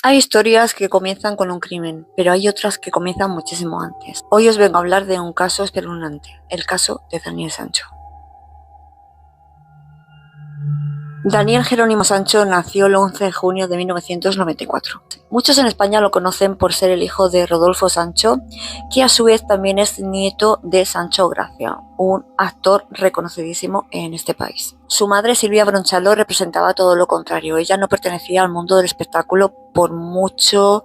Hay historias que comienzan con un crimen, pero hay otras que comienzan muchísimo antes. Hoy os vengo a hablar de un caso espeluznante, el caso de Daniel Sancho. Daniel Jerónimo Sancho nació el 11 de junio de 1994. Muchos en España lo conocen por ser el hijo de Rodolfo Sancho, que a su vez también es nieto de Sancho Gracia, un actor reconocidísimo en este país. Su madre, Silvia Bronchalo, representaba todo lo contrario. Ella no pertenecía al mundo del espectáculo por mucho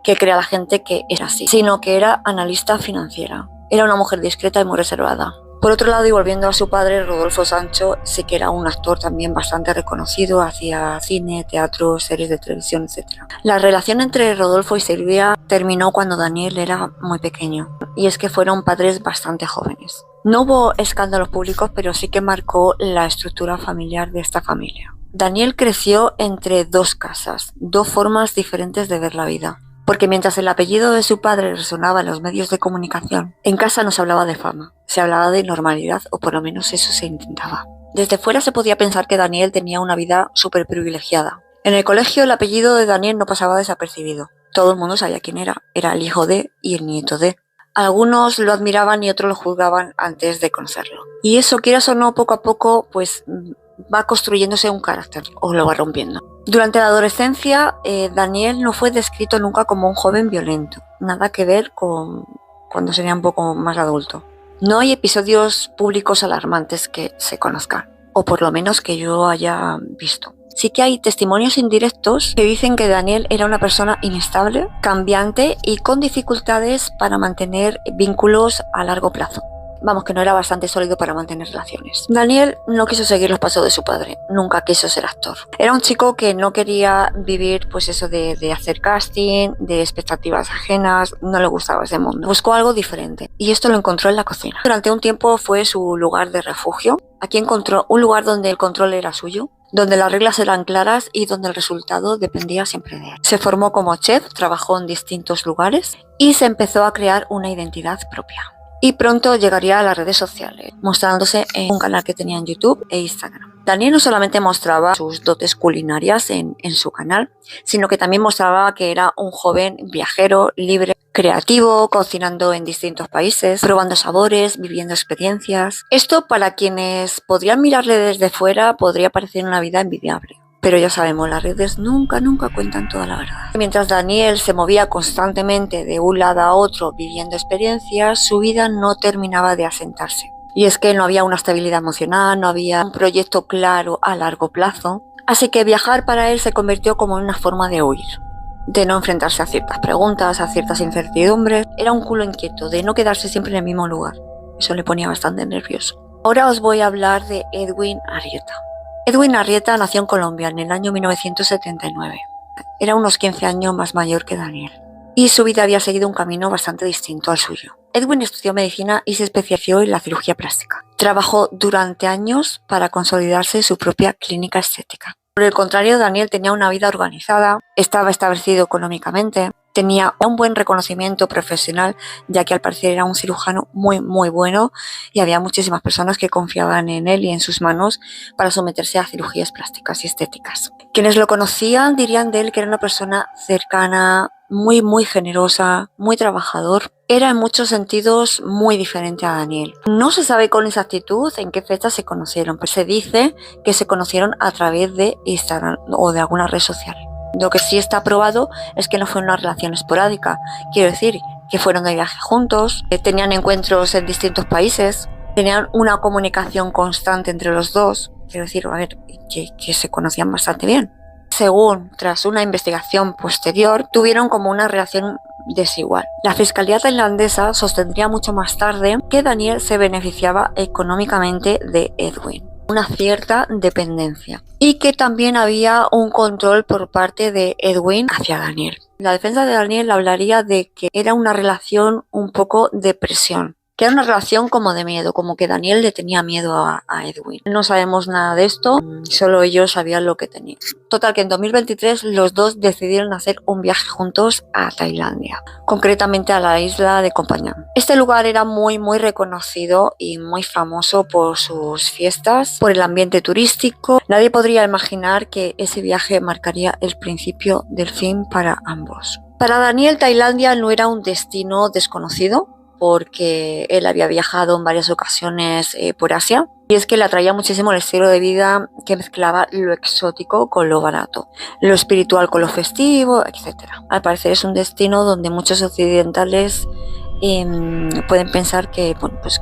que crea la gente que era así, sino que era analista financiera. Era una mujer discreta y muy reservada. Por otro lado, y volviendo a su padre, Rodolfo Sancho, sí que era un actor también bastante reconocido, hacía cine, teatro, series de televisión, etc. La relación entre Rodolfo y Silvia terminó cuando Daniel era muy pequeño, y es que fueron padres bastante jóvenes. No hubo escándalos públicos, pero sí que marcó la estructura familiar de esta familia. Daniel creció entre dos casas, dos formas diferentes de ver la vida. Porque mientras el apellido de su padre resonaba en los medios de comunicación, en casa no se hablaba de fama, se hablaba de normalidad, o por lo menos eso se intentaba. Desde fuera se podía pensar que Daniel tenía una vida súper privilegiada. En el colegio el apellido de Daniel no pasaba desapercibido. Todo el mundo sabía quién era el hijo de y el nieto de. Algunos lo admiraban y otros lo juzgaban antes de conocerlo. Y eso, quieras o no, poco a poco, pues va construyéndose un carácter, o lo va rompiendo. Durante la adolescencia, Daniel no fue descrito nunca como un joven violento, nada que ver con cuando sería un poco más adulto. No hay episodios públicos alarmantes que se conozcan, o por lo menos que yo haya visto. Sí que hay testimonios indirectos que dicen que Daniel era una persona inestable, cambiante y con dificultades para mantener vínculos a largo plazo. Vamos, que no era bastante sólido para mantener relaciones. Daniel no quiso seguir los pasos de su padre, nunca quiso ser actor. Era un chico que no quería vivir pues eso de hacer casting, de expectativas ajenas, no le gustaba ese mundo. Buscó algo diferente y esto lo encontró en la cocina. Durante un tiempo fue su lugar de refugio. Aquí encontró un lugar donde el control era suyo, donde las reglas eran claras y donde el resultado dependía siempre de él. Se formó como chef, trabajó en distintos lugares y se empezó a crear una identidad propia. Y pronto llegaría a las redes sociales, mostrándose en un canal que tenía en YouTube e Instagram. Daniel no solamente mostraba sus dotes culinarias en su canal, sino que también mostraba que era un joven viajero, libre, creativo, cocinando en distintos países, probando sabores, viviendo experiencias. Esto, para quienes podrían mirarle desde fuera, podría parecer una vida envidiable. Pero ya sabemos, las redes nunca cuentan toda la verdad. Mientras Daniel se movía constantemente de un lado a otro viviendo experiencias, su vida no terminaba de asentarse. Y es que no había una estabilidad emocional, no había un proyecto claro a largo plazo. Así que viajar para él se convirtió como en una forma de huir, de no enfrentarse a ciertas preguntas, a ciertas incertidumbres. Era un culo inquieto, de no quedarse siempre en el mismo lugar. Eso le ponía bastante nervioso. Ahora os voy a hablar de Edwin Arrieta. Edwin Arrieta nació en Colombia en el año 1979. Era unos 15 años más mayor que Daniel, y su vida había seguido un camino bastante distinto al suyo. Edwin estudió medicina y se especializó en la cirugía plástica. Trabajó durante años para consolidarse su propia clínica estética. Por el contrario, Daniel tenía una vida organizada, estaba establecido económicamente, tenía un buen reconocimiento profesional, ya que al parecer era un cirujano muy bueno y había muchísimas personas que confiaban en él y en sus manos para someterse a cirugías plásticas y estéticas. Quienes lo conocían dirían de él que era una persona cercana, muy generosa, muy trabajador. Era en muchos sentidos muy diferente a Daniel. No se sabe con exactitud en qué fecha se conocieron, pero se dice que se conocieron a través de Instagram o de alguna red social. Lo que sí está probado es que no fue una relación esporádica. Quiero decir, que fueron de viaje juntos, que tenían encuentros en distintos países, tenían una comunicación constante entre los dos. Quiero decir, que se conocían bastante bien. Según, tras una investigación posterior, tuvieron como una relación desigual. La fiscalía tailandesa sostendría mucho más tarde que Daniel se beneficiaba económicamente de Edwin, una cierta dependencia, y que también había un control por parte de Edwin hacia Daniel. La defensa de Daniel hablaría de que era una relación un poco de presión, que era una relación como de miedo, como que Daniel le tenía miedo a Edwin. No sabemos nada de esto, solo ellos sabían lo que tenían. Total, que en 2023 los dos decidieron hacer un viaje juntos a Tailandia, concretamente a la isla de Koh Phangan. Este lugar era muy reconocido y muy famoso por sus fiestas, por el ambiente turístico. Nadie podría imaginar que ese viaje marcaría el principio del fin para ambos. Para Daniel, Tailandia no era un destino desconocido, porque él había viajado en varias ocasiones por Asia, y es que le atraía muchísimo el estilo de vida que mezclaba lo exótico con lo barato, lo espiritual con lo festivo, etc. Al parecer es un destino donde muchos occidentales pueden pensar que,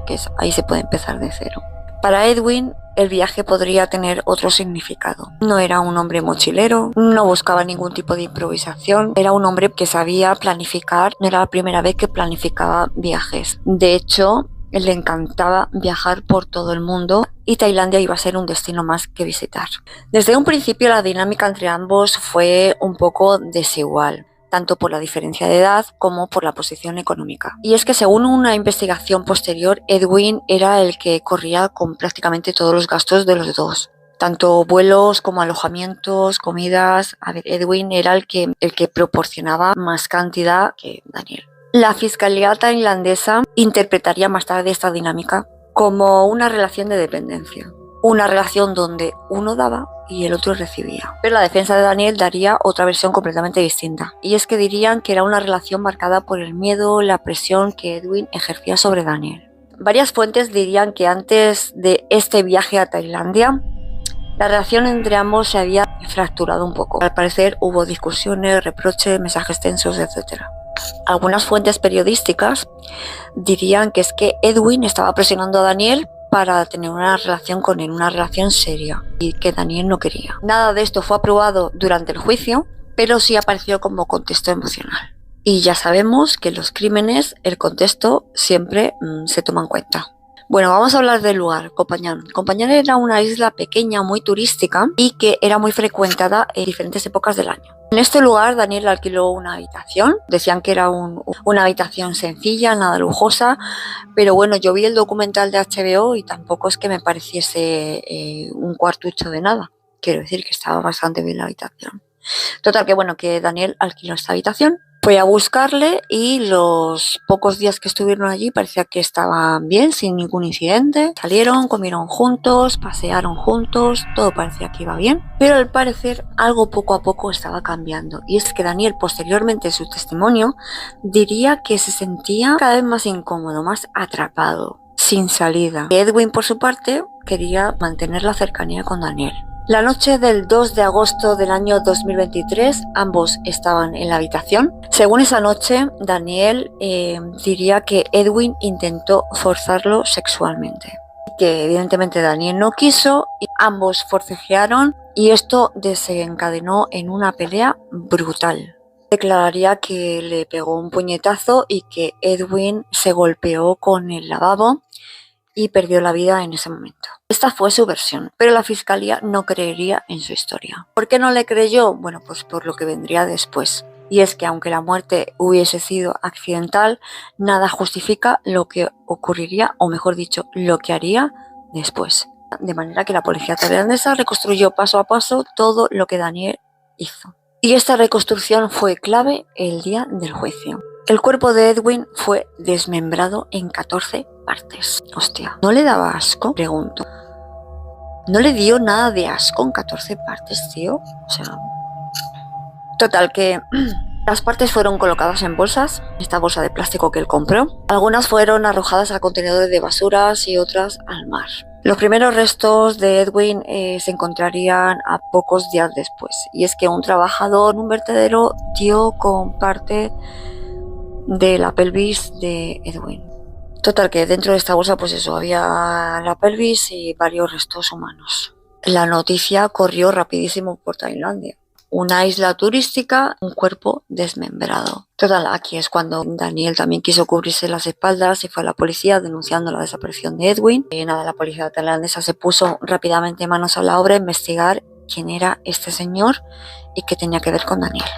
que ahí se puede empezar de cero. Para Edwin, el viaje podría tener otro significado. No era un hombre mochilero, no buscaba ningún tipo de improvisación, era un hombre que sabía planificar, no era la primera vez que planificaba viajes. De hecho, le encantaba viajar por todo el mundo y Tailandia iba a ser un destino más que visitar. Desde un principio la dinámica entre ambos fue un poco desigual, tanto por la diferencia de edad como por la posición económica. Y es que según una investigación posterior, Edwin era el que corría con prácticamente todos los gastos de los dos, tanto vuelos como alojamientos, comidas. A ver, Edwin era el que proporcionaba más cantidad que Daniel. La fiscalía tailandesa interpretaría más tarde esta dinámica como una relación de dependencia, una relación donde uno daba y el otro recibía. Pero la defensa de Daniel daría otra versión completamente distinta, y es que dirían que era una relación marcada por el miedo, la presión que Edwin ejercía sobre Daniel. Varias fuentes dirían que antes de este viaje a Tailandia, la relación entre ambos se había fracturado un poco. Al parecer hubo discusiones, reproches, mensajes tensos, etc. Algunas fuentes periodísticas dirían que es que Edwin estaba presionando a Daniel para tener una relación con él, una relación seria, y que Daniel no quería. Nada de esto fue aprobado durante el juicio, pero sí apareció como contexto emocional. Y ya sabemos que en los crímenes el contexto siempre se toma en cuenta. Bueno, vamos a hablar del lugar, Koh Phangan. Koh Phangan era una isla pequeña, muy turística y que era muy frecuentada en diferentes épocas del año. En este lugar Daniel alquiló una habitación, decían que era una habitación sencilla, nada lujosa, pero bueno, yo vi el documental de HBO y tampoco es que me pareciese un cuartucho de nada. Quiero decir que estaba bastante bien la habitación. Total, que bueno, que Daniel alquiló esta habitación. Fue a buscarle y los pocos días que estuvieron allí parecía que estaban bien, sin ningún incidente. Salieron, comieron juntos, pasearon juntos, todo parecía que iba bien. Pero al parecer algo poco a poco estaba cambiando. Y es que Daniel, posteriormente en su testimonio, diría que se sentía cada vez más incómodo, más atrapado, sin salida. Edwin, por su parte, quería mantener la cercanía con Daniel. La noche del 2 de agosto del año 2023, ambos estaban en la habitación. Según esa noche, Daniel diría que Edwin intentó forzarlo sexualmente, que evidentemente Daniel no quiso, y ambos forcejearon y esto desencadenó en una pelea brutal. Declararía que le pegó un puñetazo y que Edwin se golpeó con el lavabo y perdió la vida en ese momento. Esta fue su versión, pero la fiscalía no creería en su historia. ¿Por qué no le creyó? Bueno, pues por lo que vendría después. Y es que aunque la muerte hubiese sido accidental, nada justifica lo que ocurriría, o mejor dicho, lo que haría después. De manera que la policía tailandesa reconstruyó paso a paso todo lo que Daniel hizo. Y esta reconstrucción fue clave el día del juicio. El cuerpo de Edwin fue desmembrado en 14 partes. Hostia, ¿no le daba asco? Pregunto. ¿No le dio nada de asco en 14 partes, tío? O sea... Total, que las partes fueron colocadas en bolsas, esta bolsa de plástico que él compró. Algunas fueron arrojadas a contenedores de basuras y otras al mar. Los primeros restos de Edwin se encontrarían a pocos días después. Y es que un trabajador en un vertedero dio con parte de la pelvis de Edwin. Total, que dentro de esta bolsa, pues eso, había la pelvis y varios restos humanos. La noticia corrió rapidísimo por Tailandia. Una isla turística, un cuerpo desmembrado. Total, aquí es cuando Daniel también quiso cubrirse las espaldas y fue a la policía denunciando la desaparición de Edwin. La policía tailandesa se puso rápidamente manos a la obra a investigar quién era este señor y qué tenía que ver con Daniel.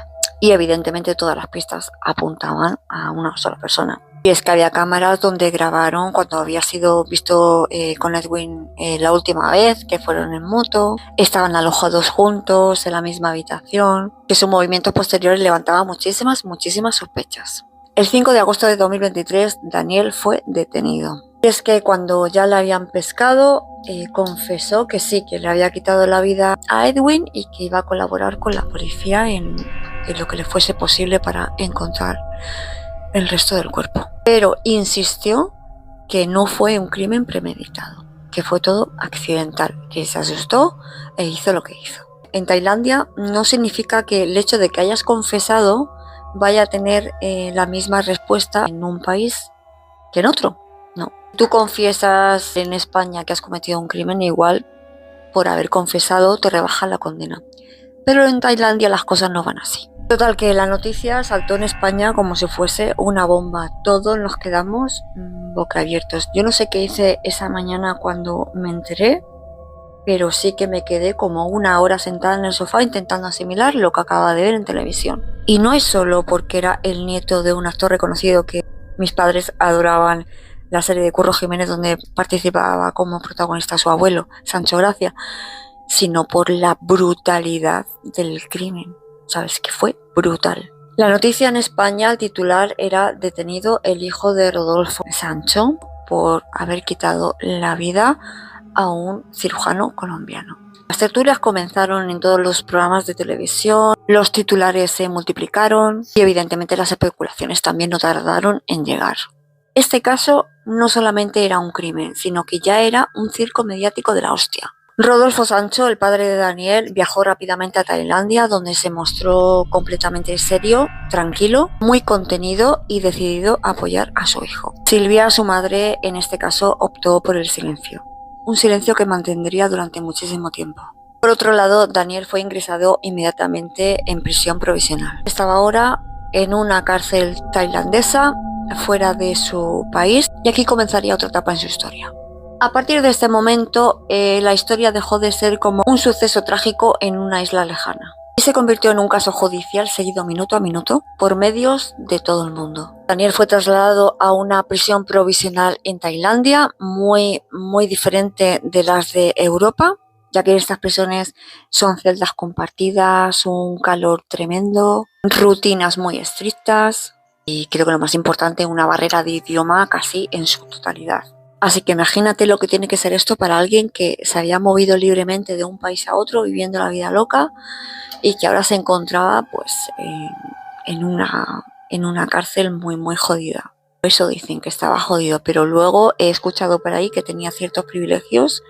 Y evidentemente todas las pistas apuntaban a una sola persona, Y es que había cámaras donde grabaron cuando había sido visto con Edwin la última vez, que fueron en moto, estaban alojados juntos en la misma habitación, que sus movimientos posteriores levantaban muchísimas sospechas. El 5 de agosto de 2023, Daniel fue detenido. Y es que cuando ya le habían pescado, confesó que sí, que le había quitado la vida a Edwin y que iba a colaborar con la policía en lo que le fuese posible para encontrar el resto del cuerpo. Pero insistió que no fue un crimen premeditado, que fue todo accidental, que se asustó e hizo lo que hizo. En Tailandia no significa que el hecho de que hayas confesado vaya a tener la misma respuesta en un país que en otro. No. Tú confiesas en España que has cometido un crimen, igual por haber confesado te rebajan la condena. Pero en Tailandia las cosas no van así. Total, que la noticia saltó en España como si fuese una bomba. Todos nos quedamos boquiabiertos. Yo no sé qué hice esa mañana cuando me enteré, pero sí que me quedé como una hora sentada en el sofá intentando asimilar lo que acababa de ver en televisión. Y no es solo porque era el nieto de un actor reconocido, que mis padres adoraban la serie de Curro Jiménez donde participaba como protagonista su abuelo, Sancho Gracia, sino por la brutalidad del crimen. ¿Sabes? Que fue brutal. La noticia en España, el titular era: detenido el hijo de Rodolfo Sancho por haber quitado la vida a un cirujano colombiano. Las tertulias comenzaron en todos los programas de televisión, los titulares se multiplicaron y evidentemente las especulaciones también no tardaron en llegar. Este caso no solamente era un crimen, sino que ya era un circo mediático de la hostia. Rodolfo Sancho, el padre de Daniel, viajó rápidamente a Tailandia, donde se mostró completamente serio, tranquilo, muy contenido y decidido a apoyar a su hijo. Silvia, su madre, en este caso optó por el silencio. Un silencio que mantendría durante muchísimo tiempo. Por otro lado, Daniel fue ingresado inmediatamente en prisión provisional. Estaba ahora en una cárcel tailandesa, fuera de su país, y aquí comenzaría otra etapa en su historia. A partir de este momento, la historia dejó de ser como un suceso trágico en una isla lejana y se convirtió en un caso judicial seguido minuto a minuto por medios de todo el mundo. Daniel fue trasladado a una prisión provisional en Tailandia, muy diferente de las de Europa, ya que estas prisiones son celdas compartidas, un calor tremendo, rutinas muy estrictas y creo que lo más importante, una barrera de idioma casi en su totalidad. Así que imagínate lo que tiene que ser esto para alguien que se había movido libremente de un país a otro, viviendo la vida loca, y que ahora se encontraba pues en una cárcel muy jodida. Por eso dicen que estaba jodido, pero luego he escuchado por ahí que tenía ciertos privilegios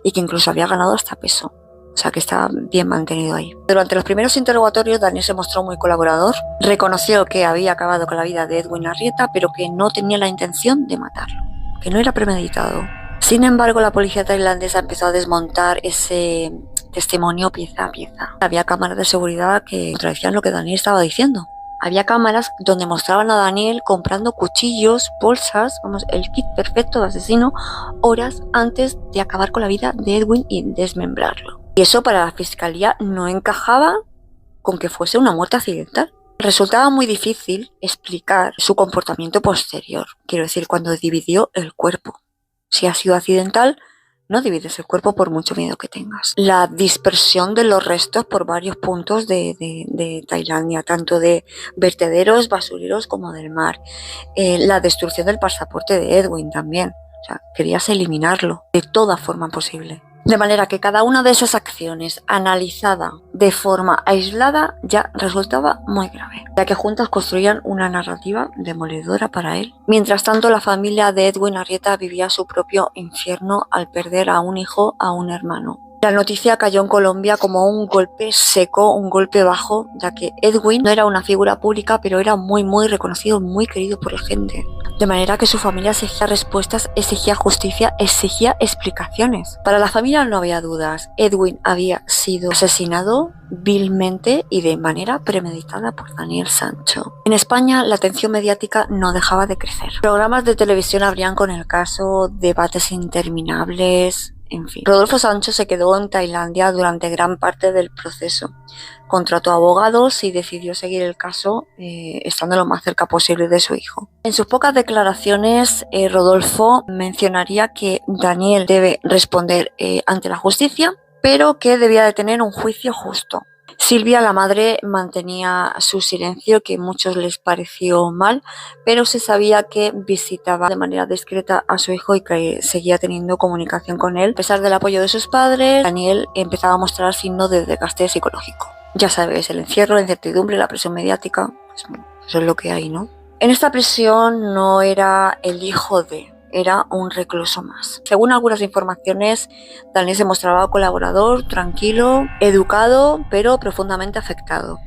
y que incluso había ganado hasta peso. O sea, que estaba bien mantenido ahí. Durante los primeros interrogatorios, Daniel se mostró muy colaborador. Reconoció que había acabado con la vida de Edwin Arrieta, pero que no tenía la intención de matarlo, que no era premeditado. Sin embargo, la policía tailandesa empezó a desmontar ese testimonio pieza a pieza. Había cámaras de seguridad que contradecían lo que Daniel estaba diciendo. Había cámaras donde mostraban a Daniel comprando cuchillos, bolsas, el kit perfecto de asesino, horas antes de acabar con la vida de Edwin y desmembrarlo. Y eso para la fiscalía no encajaba con que fuese una muerte accidental. Resultaba muy difícil explicar su comportamiento posterior, quiero decir, cuando dividió el cuerpo. Si ha sido accidental, no divides el cuerpo por mucho miedo que tengas. La dispersión de los restos por varios puntos de Tailandia, tanto de vertederos, basureros como del mar. La destrucción del pasaporte de Edwin también. O sea, querías eliminarlo de toda forma posible. De manera que cada una de esas acciones, analizada de forma aislada, ya resultaba muy grave, ya que juntas construían una narrativa demoledora para él. Mientras tanto, la familia de Edwin Arrieta vivía su propio infierno al perder a un hijo, a un hermano. La noticia cayó en Colombia como un golpe seco, un golpe bajo, ya que Edwin no era una figura pública, pero era muy reconocido, muy querido por la gente. De manera que su familia exigía respuestas, exigía justicia, exigía explicaciones. Para la familia no había dudas. Edwin había sido asesinado vilmente y de manera premeditada por Daniel Sancho. En España la atención mediática no dejaba de crecer. Programas de televisión abrían con el caso, debates interminables, en fin. Rodolfo Sancho se quedó en Tailandia durante gran parte del proceso. Contrató abogados y decidió seguir el caso estando lo más cerca posible de su hijo. En sus pocas declaraciones, Rodolfo mencionaría que Daniel debe responder ante la justicia, pero que debía de tener un juicio justo. Silvia, la madre, mantenía su silencio, que a muchos les pareció mal, pero se sabía que visitaba de manera discreta a su hijo y que seguía teniendo comunicación con él. A pesar del apoyo de sus padres, Daniel empezaba a mostrar signos de desgaste psicológico. Ya sabes, el encierro, la incertidumbre, la presión mediática, pues eso es lo que hay, ¿no? En esta prisión no era el hijo de... era un recluso más. Según algunas informaciones, Daniel se mostraba colaborador, tranquilo, educado, pero profundamente afectado.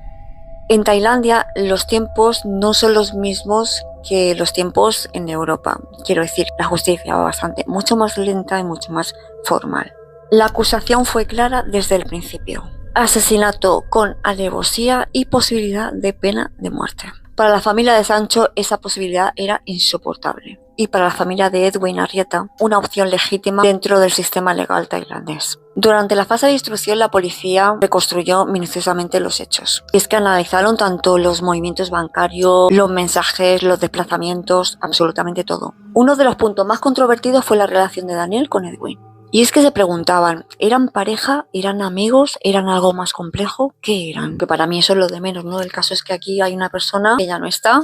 En Tailandia los tiempos no son los mismos que los tiempos en Europa. Quiero decir, la justicia va mucho más lenta y mucho más formal. La acusación fue clara desde el principio. Asesinato con alevosía y posibilidad de pena de muerte. Para la familia de Sancho esa posibilidad era insoportable. Y para la familia de Edwin Arrieta, una opción legítima dentro del sistema legal tailandés. Durante la fase de instrucción, la policía reconstruyó minuciosamente los hechos. Y es que analizaron tanto los movimientos bancarios, los mensajes, los desplazamientos, absolutamente todo. Uno de los puntos más controvertidos fue la relación de Daniel con Edwin. Y es que se preguntaban, ¿eran pareja? ¿Eran amigos? ¿Eran algo más complejo? ¿Qué eran? Que para mí eso es lo de menos, ¿no? El caso es que aquí hay una persona que ya no está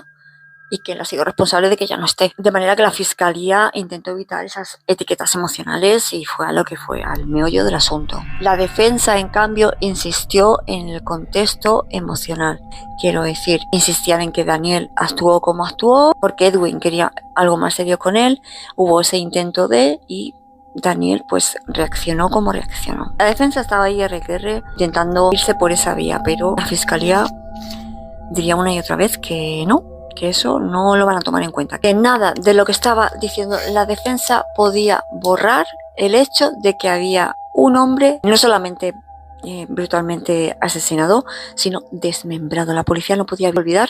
y que él ha sido responsable de que ya no esté. De manera que la fiscalía intentó evitar esas etiquetas emocionales y fue a lo que fue, al meollo del asunto. La defensa, en cambio, insistió en el contexto emocional. Quiero decir, insistían en que Daniel actuó como actuó, porque Edwin quería algo más serio con él, hubo ese intento y Daniel pues reaccionó como reaccionó. La defensa estaba ahí intentando irse por esa vía, pero la fiscalía diría una y otra vez que no, que eso no lo van a tomar en cuenta, que nada de lo que estaba diciendo la defensa podía borrar el hecho de que había un hombre no solamente brutalmente asesinado, sino desmembrado. La policía no podía olvidar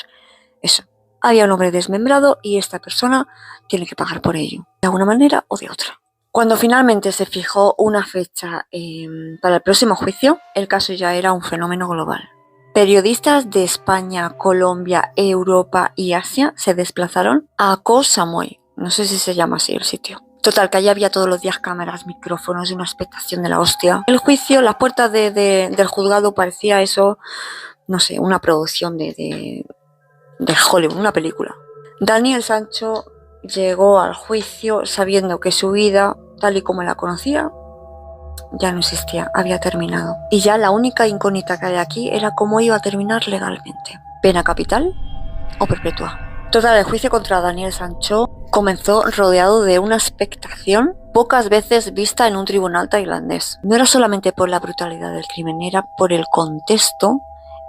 eso. Había un hombre desmembrado y esta persona tiene que pagar por ello, de alguna manera o de otra. Cuando finalmente se fijó una fecha para el próximo juicio, el caso ya era un fenómeno global. Periodistas de España, Colombia, Europa y Asia se desplazaron a Koh Samui. No sé si se llama así el sitio. Total, que allí había todos los días cámaras, micrófonos y una expectación de la hostia. El juicio, las puertas del juzgado parecía eso, no sé, una producción de Hollywood, una película. Daniel Sancho llegó al juicio sabiendo que su vida, tal y como la conocía, ya no existía, había terminado. Y ya la única incógnita que hay aquí era cómo iba a terminar legalmente. ¿Pena capital o perpetua? Total, el juicio contra Daniel Sancho comenzó rodeado de una expectación pocas veces vista en un tribunal tailandés. No era solamente por la brutalidad del crimen, era por el contexto,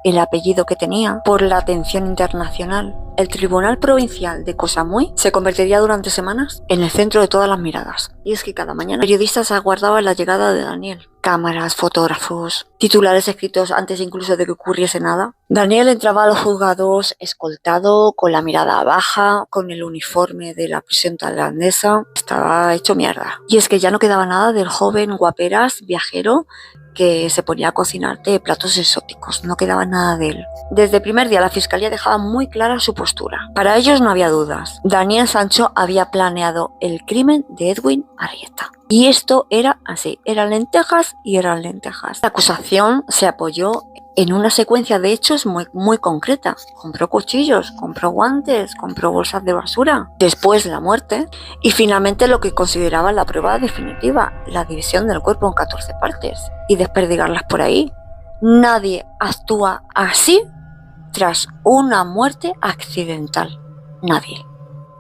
el apellido que tenía, por la atención internacional. El Tribunal Provincial de Koh Samui se convertiría durante semanas en el centro de todas las miradas. Y es que cada mañana periodistas aguardaban la llegada de Daniel. Cámaras, fotógrafos, titulares escritos antes incluso de que ocurriese nada. Daniel entraba a los juzgados escoltado, con la mirada baja, con el uniforme de la prisión tailandesa. Estaba hecho mierda. Y es que ya no quedaba nada del joven guaperas viajero que se ponía a cocinarte platos exóticos. No quedaba nada de él. Desde el primer día la fiscalía dejaba muy clara su postura. Para ellos no había dudas. Daniel Sancho había planeado el crimen de Edwin Arrieta. Y esto era así. Eran lentejas y eran lentejas. La acusación se apoyó en una secuencia de hechos muy concreta. Compró cuchillos, compró guantes, compró bolsas de basura. Después la muerte y finalmente lo que consideraban la prueba definitiva, la división del cuerpo en 14 partes y desperdigarlas por ahí. Nadie actúa así tras una muerte accidental. Nadie.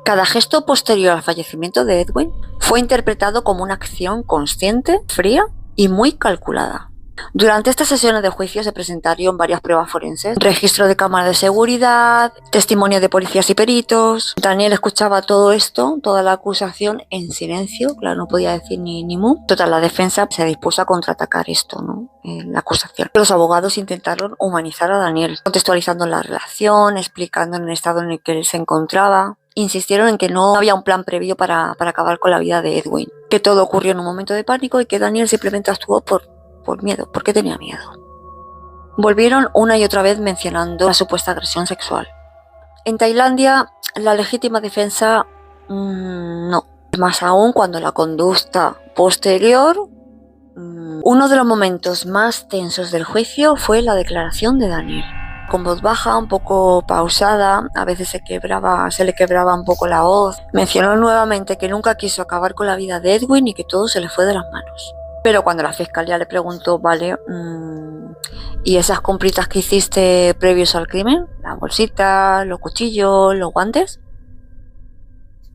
Cada gesto posterior al fallecimiento de Edwin fue interpretado como una acción consciente, fría y muy calculada. Durante estas sesiones de juicio se presentaron varias pruebas forenses, registro de cámaras de seguridad, testimonio de policías y peritos. Daniel escuchaba todo esto, toda la acusación en silencio, claro, no podía decir ni mu. Total, la defensa se dispuso a contraatacar esto, ¿no? La acusación. Los abogados intentaron humanizar a Daniel, contextualizando la relación, explicando en el estado en el que él se encontraba. insistieron en que no había un plan previo para acabar con la vida de Edwin, que todo ocurrió en un momento de pánico y que Daniel simplemente actuó por miedo, porque tenía miedo. Volvieron una y otra vez mencionando la supuesta agresión sexual. En Tailandia, la legítima defensa no. Más aún cuando la conducta posterior. Uno de los momentos más tensos del juicio fue la declaración de Daniel. Con voz baja, un poco pausada, a veces se le quebraba un poco la voz. Mencionó nuevamente que nunca quiso acabar con la vida de Edwin y que todo se le fue de las manos. Pero cuando la fiscalía le preguntó, vale, ¿y esas compritas que hiciste previos al crimen? Las bolsitas, los cuchillos, los guantes.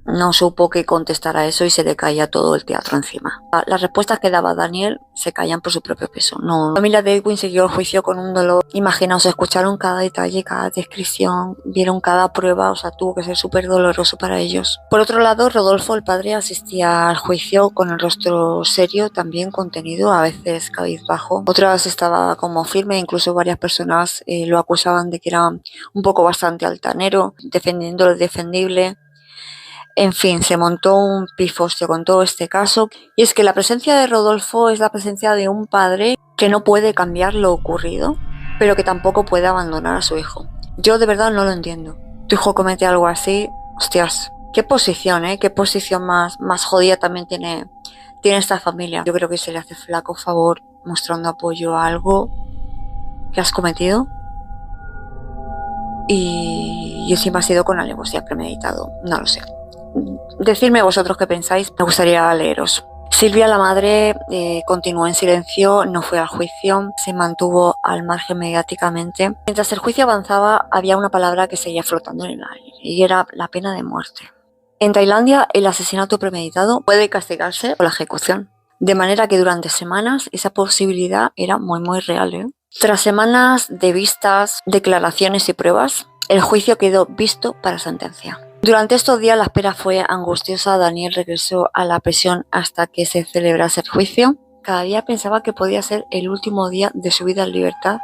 No supo qué contestar a eso y se le caía todo el teatro encima. Las respuestas que daba Daniel se caían por su propio peso. La familia de Edwin siguió el juicio con un dolor. Imaginaos, escucharon cada detalle, cada descripción, vieron cada prueba, o sea, tuvo que ser súper doloroso para ellos. Por otro lado, Rodolfo, el padre, asistía al juicio con el rostro serio, también contenido, a veces cabizbajo. Otras estaba como firme, incluso varias personas lo acusaban de que era un poco bastante altanero, defendiendo lo defendible. En fin, se montó un pifostio con todo este caso, y es que la presencia de Rodolfo es la presencia de un padre que no puede cambiar lo ocurrido, pero que tampoco puede abandonar a su hijo. Yo de verdad no lo entiendo. Tu hijo comete algo así, hostias, qué posición, qué posición más jodida también tiene esta familia. Yo creo que se le hace flaco favor mostrando apoyo a algo que has cometido y encima ha sido con alevosía premeditado, no lo sé. Decidme vosotros qué pensáis, me gustaría leeros. Silvia, la madre, continuó en silencio, no fue al juicio, se mantuvo al margen mediáticamente. Mientras el juicio avanzaba, había una palabra que seguía flotando en el aire, y era la pena de muerte. En Tailandia, el asesinato premeditado puede castigarse por la ejecución, de manera que durante semanas esa posibilidad era muy real. Tras semanas de vistas, declaraciones y pruebas, el juicio quedó visto para sentencia. Durante estos días la espera fue angustiosa. Daniel regresó a la prisión hasta que se celebrase el juicio. Cada día pensaba que podía ser el último día de su vida en libertad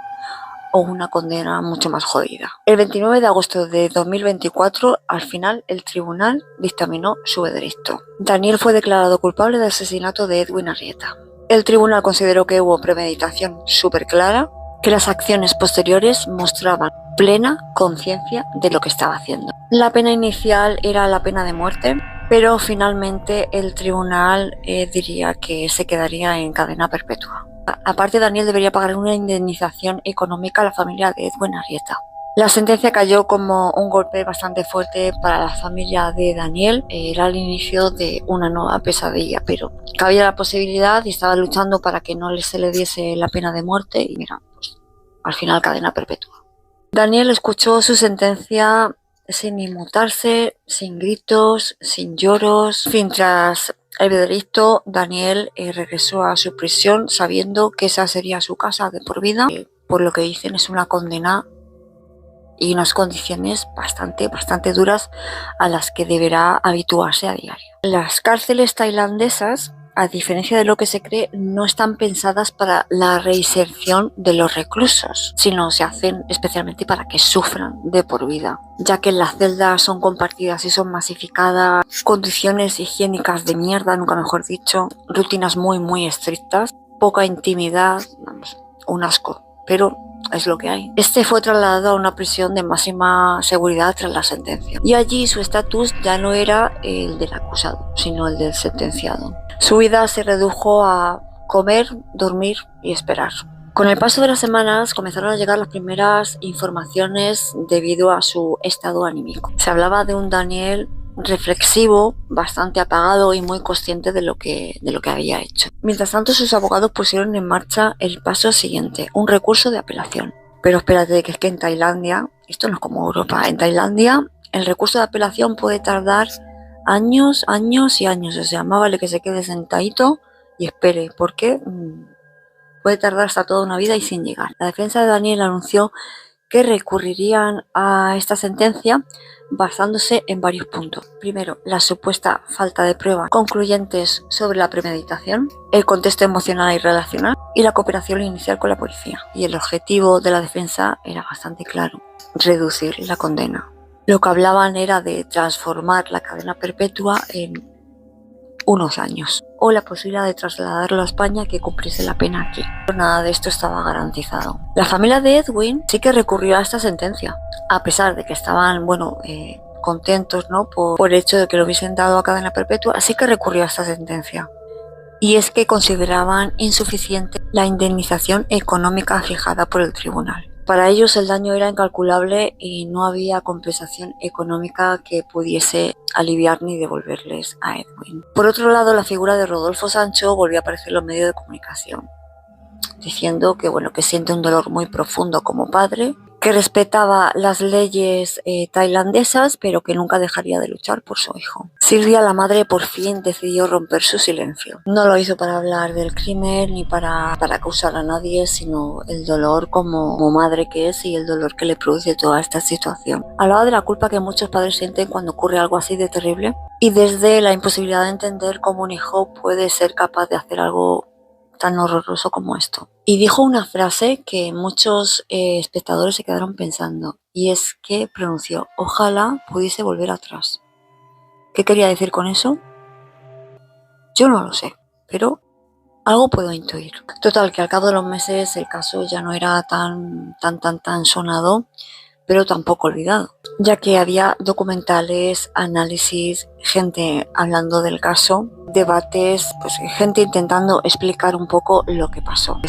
o una condena mucho más jodida. El 29 de agosto de 2024, al final, el tribunal dictaminó su veredicto. Daniel fue declarado culpable del asesinato de Edwin Arrieta. El tribunal consideró que hubo premeditación súper clara, que las acciones posteriores mostraban plena conciencia de lo que estaba haciendo. La pena inicial era la pena de muerte, pero finalmente el tribunal diría que se quedaría en cadena perpetua. Aparte, Daniel debería pagar una indemnización económica a la familia de Edwin Arrieta. La sentencia cayó como un golpe bastante fuerte para la familia de Daniel. Era el inicio de una nueva pesadilla, pero cabía la posibilidad y estaba luchando para que no se le diese la pena de muerte y mira, pues al final cadena perpetua. Daniel escuchó su sentencia sin inmutarse, sin gritos, sin lloros. En fin, tras el veredicto, Daniel regresó a su prisión sabiendo que esa sería su casa de por vida. Por lo que dicen, es una condena y unas condiciones bastante duras a las que deberá habituarse a diario. Las cárceles tailandesas, a diferencia de lo que se cree, no están pensadas para la reinserción de los reclusos, sino se hacen especialmente para que sufran de por vida, ya que las celdas son compartidas y son masificadas, condiciones higiénicas de mierda, nunca mejor dicho, rutinas muy estrictas, poca intimidad, vamos, un asco, pero es lo que hay. Este fue trasladado a una prisión de máxima seguridad tras la sentencia, y allí su estatus ya no era el del acusado, sino el del sentenciado. Su vida se redujo a comer, dormir y esperar. Con el paso de las semanas comenzaron a llegar las primeras informaciones debido a su estado anímico. Se hablaba de un Daniel reflexivo, bastante apagado y muy consciente de lo que había hecho. Mientras tanto, sus abogados pusieron en marcha el paso siguiente, un recurso de apelación. Pero espérate, que es que en Tailandia, esto no es como Europa, en Tailandia el recurso de apelación puede tardar años y años, o sea, más vale que se quede sentadito y espere, porque puede tardar hasta toda una vida y sin llegar. La defensa de Daniel anunció que recurrirían a esta sentencia basándose en varios puntos. Primero, la supuesta falta de pruebas concluyentes sobre la premeditación, el contexto emocional y relacional y la cooperación inicial con la policía. Y el objetivo de la defensa era bastante claro: reducir la condena. Lo que hablaban era de transformar la cadena perpetua en unos años, o la posibilidad de trasladarlo a España que cumpliese la pena aquí. Pero nada de esto estaba garantizado. La familia de Edwin sí que recurrió a esta sentencia, a pesar de que estaban, contentos, ¿no? por el hecho de que lo hubiesen dado a cadena perpetua, sí que recurrió a esta sentencia. Y es que consideraban insuficiente la indemnización económica fijada por el tribunal. Para ellos el daño era incalculable y no había compensación económica que pudiese aliviar ni devolverles a Edwin. Por otro lado, la figura de Rodolfo Sancho volvió a aparecer en los medios de comunicación, diciendo que siente un dolor muy profundo como padre, que respetaba las leyes tailandesas, pero que nunca dejaría de luchar por su hijo. Silvia, la madre, por fin decidió romper su silencio. No lo hizo para hablar del crimen ni para acusar a nadie, sino el dolor como madre que es y el dolor que le produce toda esta situación. Hablaba de la culpa que muchos padres sienten cuando ocurre algo así de terrible y desde la imposibilidad de entender cómo un hijo puede ser capaz de hacer algo tan horroroso como esto. Y dijo una frase que muchos espectadores se quedaron pensando, y es que pronunció: ojalá pudiese volver atrás. ¿Qué quería decir con eso? Yo no lo sé, pero algo puedo intuir. Total, que al cabo de los meses el caso ya no era tan sonado, pero tampoco olvidado, ya que había documentales, análisis, gente hablando del caso, debates, gente intentando explicar un poco lo que pasó.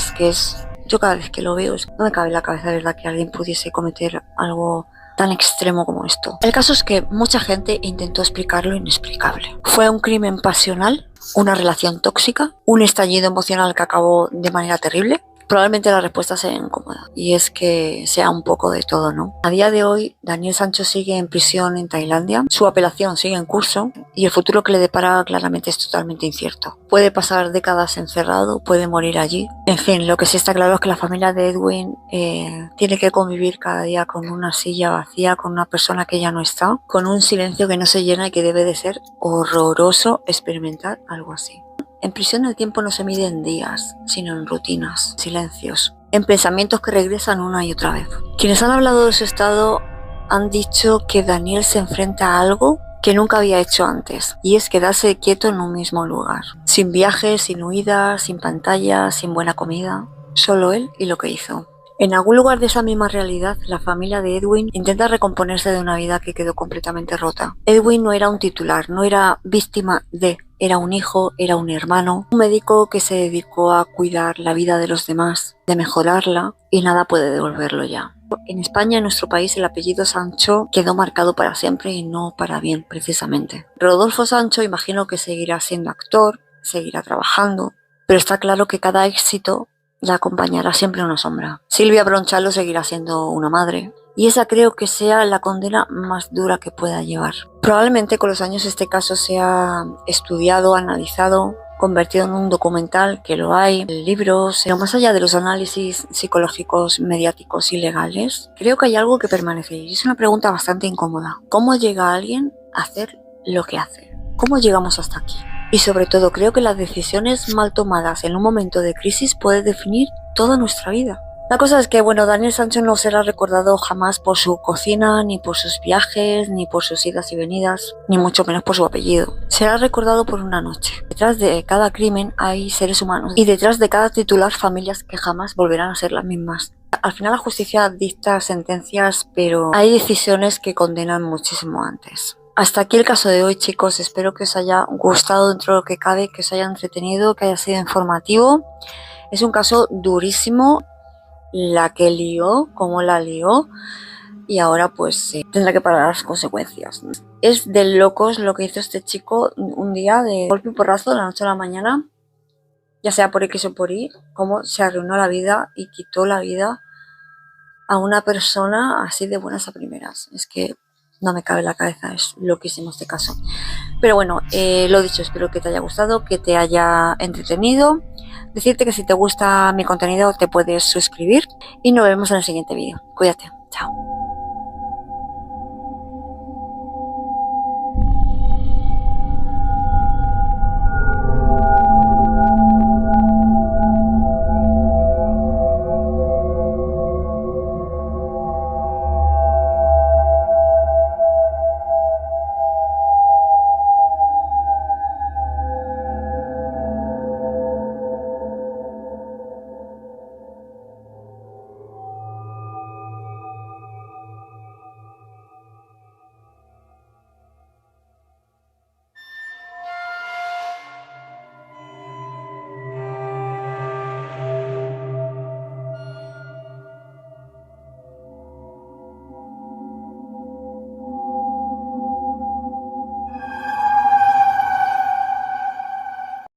Yo cada vez que lo veo, no me cabe en la cabeza de verdad que alguien pudiese cometer algo tan extremo como esto. El caso es que mucha gente intentó explicar lo inexplicable. Fue un crimen pasional, una relación tóxica, un estallido emocional que acabó de manera terrible. Probablemente la respuesta sea incómoda, y es que sea un poco de todo, ¿no? A día de hoy, Daniel Sancho sigue en prisión en Tailandia, su apelación sigue en curso y el futuro que le depara claramente es totalmente incierto. Puede pasar décadas encerrado, puede morir allí. En fin, lo que sí está claro es que la familia de Edwin tiene que convivir cada día con una silla vacía, con una persona que ya no está, con un silencio que no se llena y que debe de ser horroroso experimentar algo así. En prisión el tiempo no se mide en días, sino en rutinas, silencios, en pensamientos que regresan una y otra vez. Quienes han hablado de su estado han dicho que Daniel se enfrenta a algo que nunca había hecho antes, y es quedarse quieto en un mismo lugar, sin viajes, sin huidas, sin pantallas, sin buena comida, solo él y lo que hizo. En algún lugar de esa misma realidad, la familia de Edwin intenta recomponerse de una vida que quedó completamente rota. Edwin no era un titular, no era víctima de, era un hijo, era un hermano, un médico que se dedicó a cuidar la vida de los demás, de mejorarla, y nada puede devolverlo ya. En España, en nuestro país, el apellido Sancho quedó marcado para siempre y no para bien, precisamente. Rodolfo Sancho imagino que seguirá siendo actor, seguirá trabajando, pero está claro que cada éxito la acompañará siempre una sombra. Silvia Bronchalo seguirá siendo una madre, y esa creo que sea la condena más dura que pueda llevar. Probablemente con los años este caso sea estudiado, analizado, convertido en un documental, que lo hay, libros, pero más allá de los análisis psicológicos, mediáticos y legales, creo que hay algo que permanece, y es una pregunta bastante incómoda. ¿Cómo llega alguien a hacer lo que hace? ¿Cómo llegamos hasta aquí? Y sobre todo, creo que las decisiones mal tomadas en un momento de crisis pueden definir toda nuestra vida. La cosa es que, Daniel Sancho no será recordado jamás por su cocina, ni por sus viajes, ni por sus idas y venidas, ni mucho menos por su apellido. Será recordado por una noche. Detrás de cada crimen hay seres humanos, y detrás de cada titular familias que jamás volverán a ser las mismas. Al final la justicia dicta sentencias, pero hay decisiones que condenan muchísimo antes. Hasta aquí el caso de hoy, chicos. Espero que os haya gustado dentro de lo que cabe, que os haya entretenido, que haya sido informativo. Es un caso durísimo, la que lió, cómo la lió, y ahora tendrá que pagar las consecuencias. Es de locos lo que hizo este chico un día, de golpe y porrazo, de la noche a la mañana, ya sea por X o por Y, cómo se arruinó la vida y quitó la vida a una persona así de buenas a primeras. Es que no me cabe en la cabeza, es loquísimo este caso. Pero bueno, lo dicho, espero que te haya gustado, que te haya entretenido. Decirte que si te gusta mi contenido te puedes suscribir y nos vemos en el siguiente vídeo. Cuídate, chao.